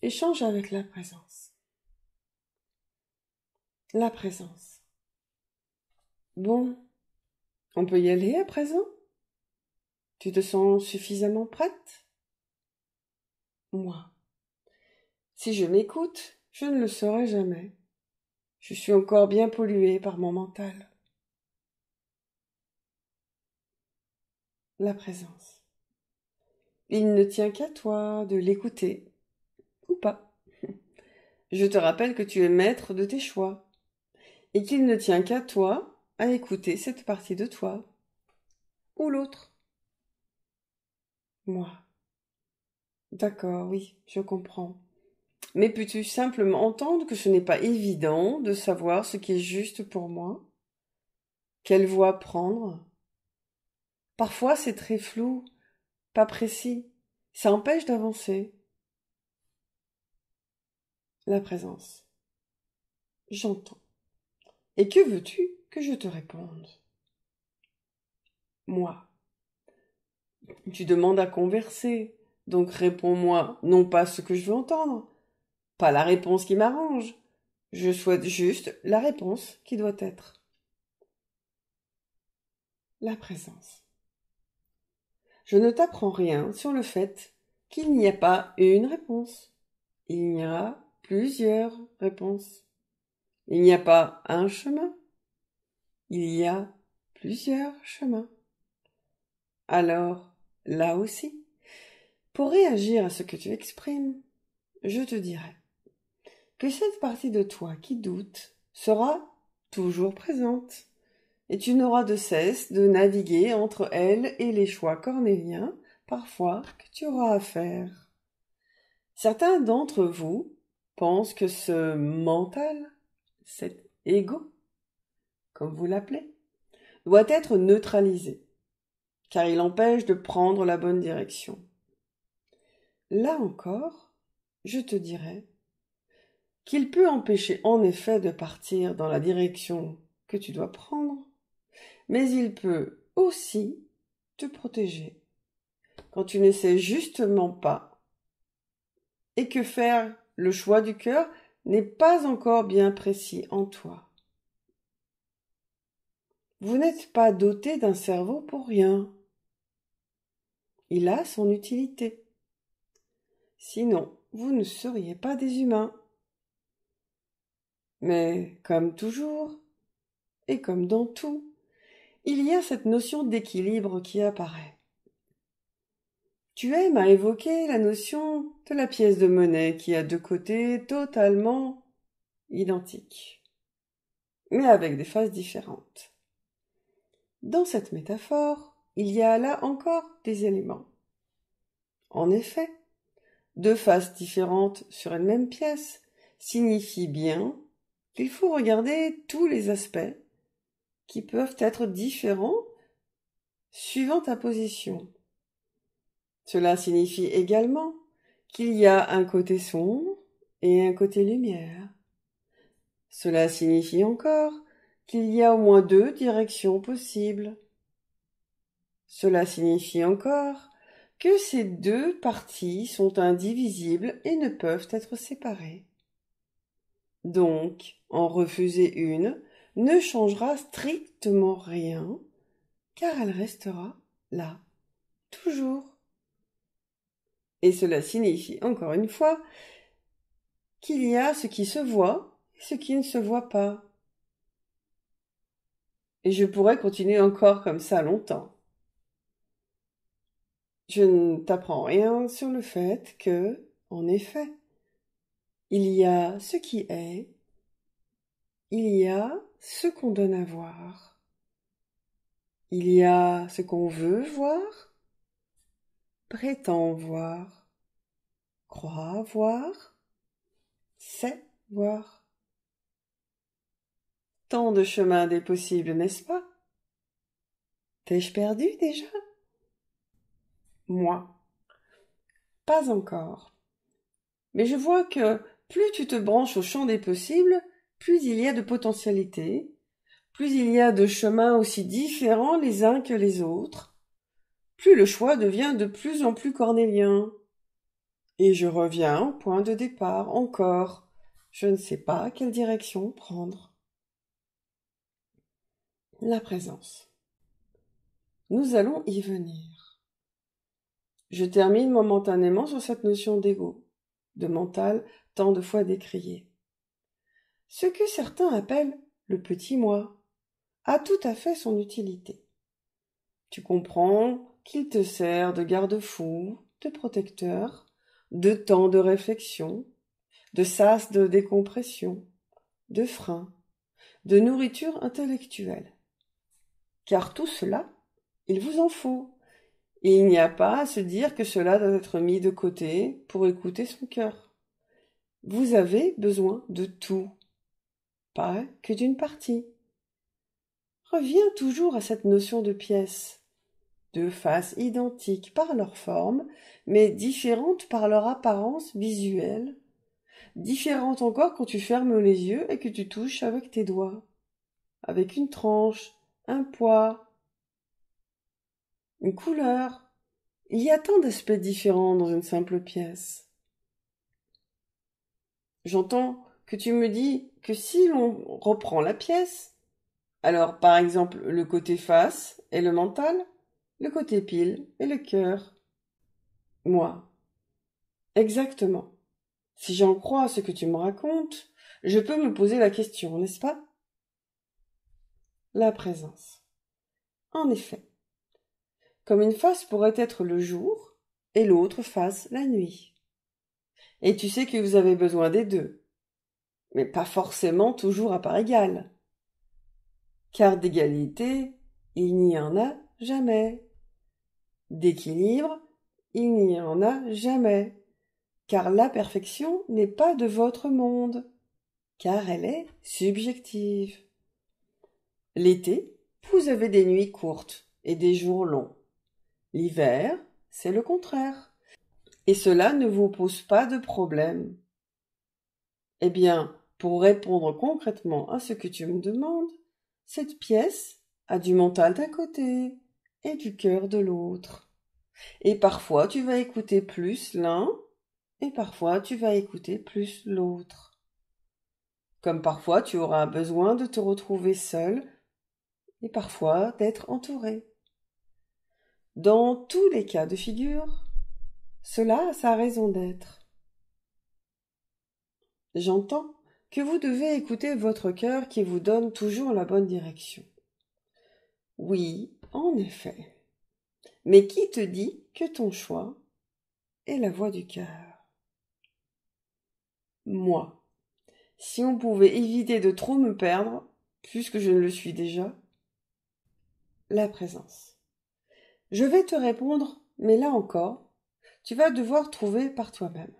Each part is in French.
Échange avec la présence. La présence. Bon, on peut y aller à présent? Tu te sens suffisamment prête? Moi. Si je m'écoute, je ne le saurai jamais. Je suis encore bien polluée par mon mental. La présence. Il ne tient qu'à toi de l'écouter, ou pas. Je te rappelle que tu es maître de tes choix, et qu'il ne tient qu'à toi à écouter cette partie de toi, ou l'autre. Moi. D'accord, oui, je comprends. Mais peux-tu simplement entendre que ce n'est pas évident de savoir ce qui est juste pour moi? Quelle voie prendre? Parfois c'est très flou, pas précis. Ça empêche d'avancer. La présence. J'entends. Et que veux-tu que je te réponde? Moi. Tu demandes à converser, donc réponds-moi non pas ce que je veux entendre, pas la réponse qui m'arrange. Je souhaite juste la réponse qui doit être. La présence. Je ne t'apprends rien sur le fait qu'il n'y a pas une réponse. Il y aura plusieurs réponses. Il n'y a pas un chemin. Il y a plusieurs chemins. Alors, là aussi, pour réagir à ce que tu exprimes, je te dirai que cette partie de toi qui doute sera toujours présente, et tu n'auras de cesse de naviguer entre elle et les choix cornéliens, parfois, que tu auras à faire. Certains d'entre vous pensent que ce mental, cet ego, comme vous l'appelez, doit être neutralisé, car il empêche de prendre la bonne direction. Là encore, je te dirais qu'il peut empêcher en effet de partir dans la direction que tu dois prendre, mais il peut aussi te protéger quand tu ne sais justement pas et que faire le choix du cœur n'est pas encore bien précis en toi. Vous n'êtes pas doté d'un cerveau pour rien. Il a son utilité. Sinon, vous ne seriez pas des humains. Mais comme toujours, et comme dans tout, il y a cette notion d'équilibre qui apparaît. Tu aimes à évoquer la notion de la pièce de monnaie qui a deux côtés totalement identiques, mais avec des faces différentes. Dans cette métaphore, il y a là encore des éléments. En effet, deux faces différentes sur une même pièce signifie bien qu'il faut regarder tous les aspects qui peuvent être différents suivant ta position. Cela signifie également qu'il y a un côté sombre et un côté lumière. Cela signifie encore qu'il y a au moins deux directions possibles. Cela signifie encore que ces deux parties sont indivisibles et ne peuvent être séparées. Donc, en refuser une ne changera strictement rien, car elle restera là, toujours. Et cela signifie, encore une fois, qu'il y a ce qui se voit et ce qui ne se voit pas. Et je pourrais continuer encore comme ça longtemps. Je ne t'apprends rien sur le fait que, en effet, il y a ce qui est, il y a ce qu'on donne à voir, il y a ce qu'on veut voir, prétend voir, croit voir, sait voir. Tant de chemins des possibles, n'est-ce pas? T'ai-je perdu déjà? Moi. Pas encore. Mais je vois que plus tu te branches au champ des possibles, plus il y a de potentialités, plus il y a de chemins aussi différents les uns que les autres, plus le choix devient de plus en plus cornélien. Et je reviens au point de départ encore. Je ne sais pas quelle direction prendre. La présence. Nous allons y venir. Je termine momentanément sur cette notion d'ego, de mental tant de fois décriée. Ce que certains appellent le petit moi a tout à fait son utilité. Tu comprends qu'il te sert de garde-fou, de protecteur, de temps de réflexion, de sas de décompression, de frein, de nourriture intellectuelle. Car tout cela, il vous en faut. Et il n'y a pas à se dire que cela doit être mis de côté pour écouter son cœur. Vous avez besoin de tout, pas que d'une partie. Reviens toujours à cette notion de pièce. Deux faces identiques par leur forme, mais différentes par leur apparence visuelle, différentes encore quand tu fermes les yeux et que tu touches avec tes doigts, avec une tranche, un poids, une couleur. Il y a tant d'aspects différents dans une simple pièce. J'entends que tu me dis que si l'on reprend la pièce, alors par exemple le côté face et le mental, le côté pile et le cœur. Moi, exactement. Si j'en crois ce que tu me racontes, je peux me poser la question, n'est-ce pas? La présence. En effet, comme une face pourrait être le jour et l'autre face la nuit. Et tu sais que vous avez besoin des deux, mais pas forcément toujours à part égale. Car d'égalité, il n'y en a jamais. D'équilibre, il n'y en a jamais. Car la perfection n'est pas de votre monde, car elle est subjective. L'été, vous avez des nuits courtes et des jours longs. L'hiver, c'est le contraire. Et cela ne vous pose pas de problème. Eh bien, pour répondre concrètement à ce que tu me demandes, cette pièce a du mental d'un côté et du cœur de l'autre. Et parfois tu vas écouter plus l'un et parfois tu vas écouter plus l'autre. Comme parfois tu auras besoin de te retrouver seul et parfois d'être entouré. Dans tous les cas de figure, cela a sa raison d'être. J'entends que vous devez écouter votre cœur qui vous donne toujours la bonne direction. Oui, en effet. Mais qui te dit que ton choix est la voix du cœur? Moi. Si on pouvait éviter de trop me perdre, puisque je ne le suis déjà. La présence. Je vais te répondre, mais là encore, tu vas devoir trouver par toi-même.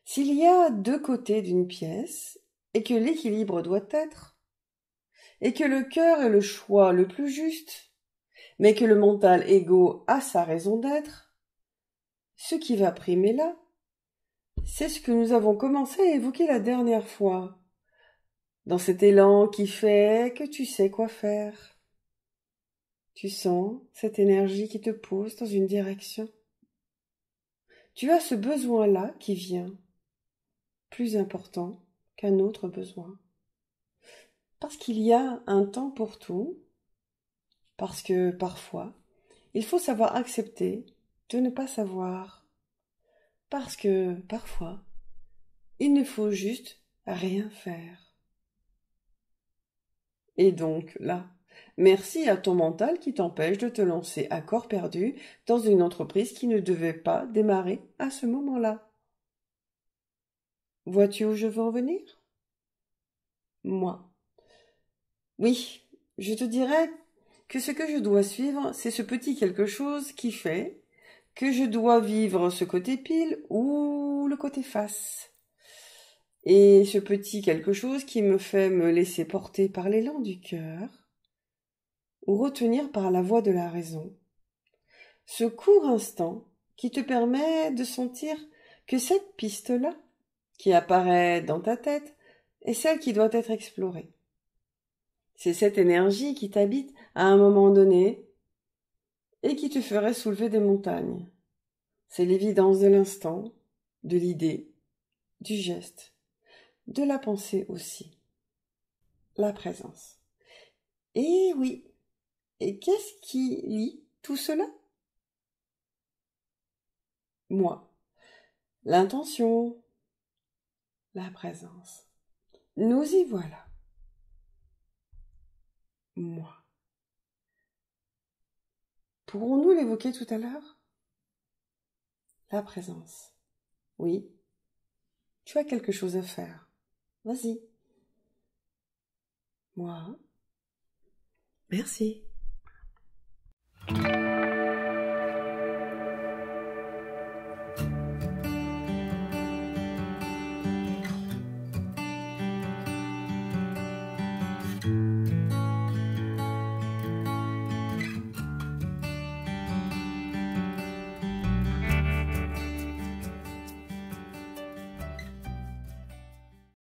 S'il y a deux côtés d'une pièce, et que l'équilibre doit être, et que le cœur est le choix le plus juste, mais que le mental égo a sa raison d'être, ce qui va primer là, c'est ce que nous avons commencé à évoquer la dernière fois, dans cet élan qui fait que tu sais quoi faire. Tu sens cette énergie qui te pousse dans une direction. Tu as ce besoin-là qui vient, plus important qu'un autre besoin. Parce qu'il y a un temps pour tout, parce que parfois, il faut savoir accepter de ne pas savoir, parce que parfois, il ne faut juste rien faire. Et donc là, merci à ton mental qui t'empêche de te lancer à corps perdu dans une entreprise qui ne devait pas démarrer à ce moment-là. Vois-tu où je veux en venir? Moi. Oui, je te dirais que ce que je dois suivre, c'est ce petit quelque chose qui fait que je dois vivre ce côté pile ou le côté face. Et ce petit quelque chose qui me fait me laisser porter par l'élan du cœur ou retenir par la voix de la raison. Ce court instant qui te permet de sentir que cette piste-là, qui apparaît dans ta tête, est celle qui doit être explorée. C'est cette énergie qui t'habite à un moment donné et qui te ferait soulever des montagnes. C'est l'évidence de l'instant, de l'idée, du geste, de la pensée aussi. La présence. Et oui, et qu'est-ce qui lie tout cela? Moi. L'intention. La présence. Nous y voilà. Moi. Pourrons-nous l'évoquer tout à l'heure? La présence. Oui. Tu as quelque chose à faire. Vas-y. Moi. Merci.